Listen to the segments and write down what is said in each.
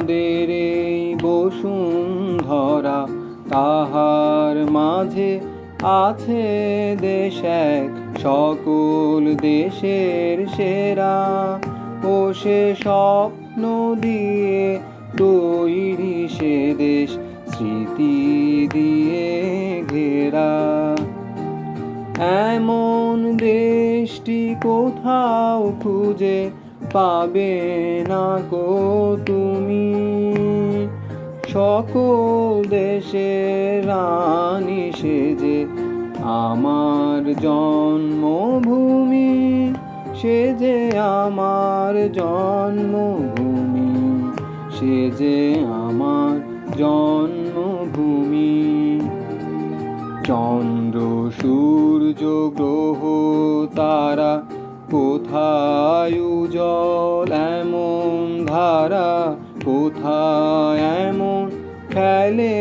আমাদের এই বসুন্ধরা, তাহার মাঝে আছে দেশ এক, সকল দেশের সেরা। ও সে স্বপ্ন দিয়ে তৈরি সে দেশ, স্মৃতি দিয়ে ঘেরা। এমন দেশটি কোথাও খুঁজে পাবে না কো তুমি, সকল দেশের রানী সেজে আমার জন্মভূমি, সে যে আমার জন্মভূমি, সে যে আমার জন্মভূমি। চন্দ্র সূর্য গ্রহ তারা কোথায় উজ্জ্বল এমন ধারা, কোথায় এমন খেলে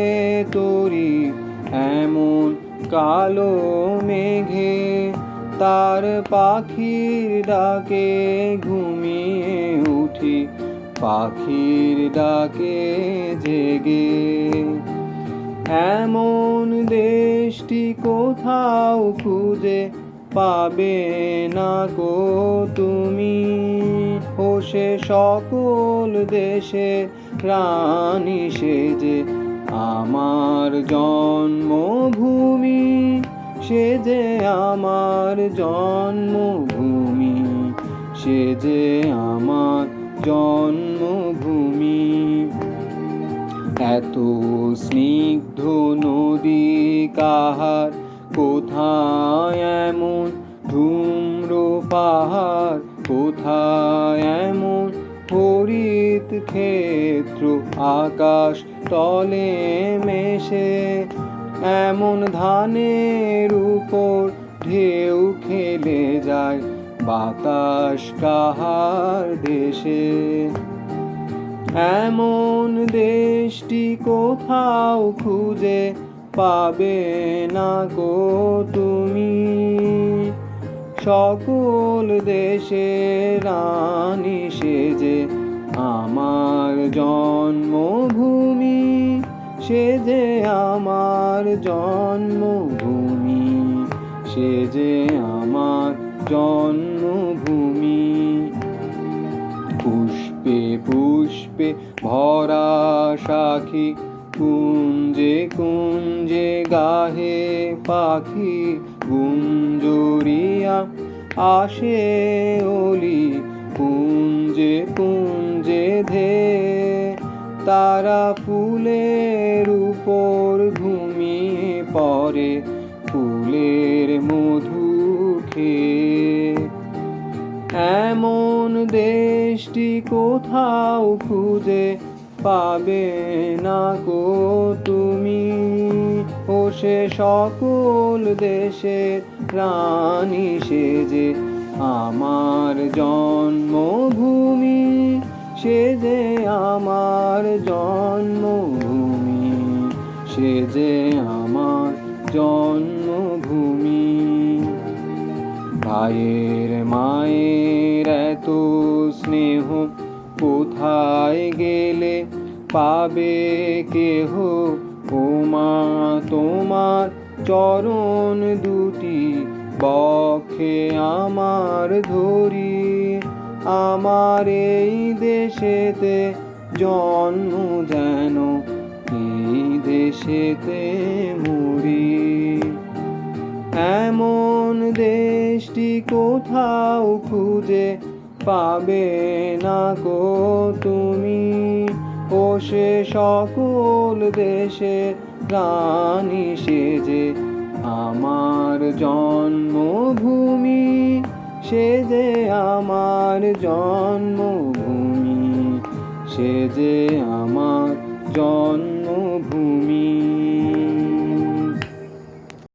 তরি এমন কালো মেঘে, তার পাখির ডাকে ঘুমিয়ে উঠি, পাখির ডাকে জেগে। এমন দেশটি কোথাও খুঁজে পাবে না কো তুমি, ও সে সকল দেশের রানী সেজে আমার জন্মভূমি, সে যে আমার জন্মভূমি, সে যে আমার জন্মভূমি। এত স্নিগ্ধ নদী কাহার, কোথায় এমন ধূম্র পাহাড়, কোথায় এমন হরিত ক্ষেত্র আকাশ তলে মেশে, এমন ধানের উপর ঢেউ খেলে যায় বাতাস কাহার দেশে। এমন দেশটি কোথাও খুঁজে পাবে না কো তুমি, সকল দেশের রানী সেজে আমার জন্মভূমি, সে যে আমার জন্মভূমি, সে যে আমার জন্মভূমি। পুষ্পে পুষ্পে ভরা সাখী, কুঞ্জে কুঞ্জে গাহে পাখি, গুঞ্জরিয়া আসে ওলি, কুঞ্জে কুঞ্জে ধে, তারা ফুলের উপর ঘুমিয়ে পড়ে, ফুলের মধু খেয়ে। এমন দেশটি কোথাও খুঁজে পাবে না কো তুমি, ও সে সকল দেশের রানী সেজে আমার জন্মভূমি, সে যে আমার জন্মভূমি, সে যে আমার জন্মভূমি। ভাইয়ের মায়ের এত স্নেহ কোথায় গেলে পাবে কেহ, ও মা তোমার চরণ দুটি বক্ষে আমার ধরি, আমার এই দেশেতে জন্ম যেন এই দেশেতে মরি। এমন দেশটি কোথাও খুঁজে পাবে না কো তুমি, ও সে সকল দেশের রানী সেজে আমার জন্মভূমি, সে যে আমার জন্মভূমি, সে যে আমার জন্ম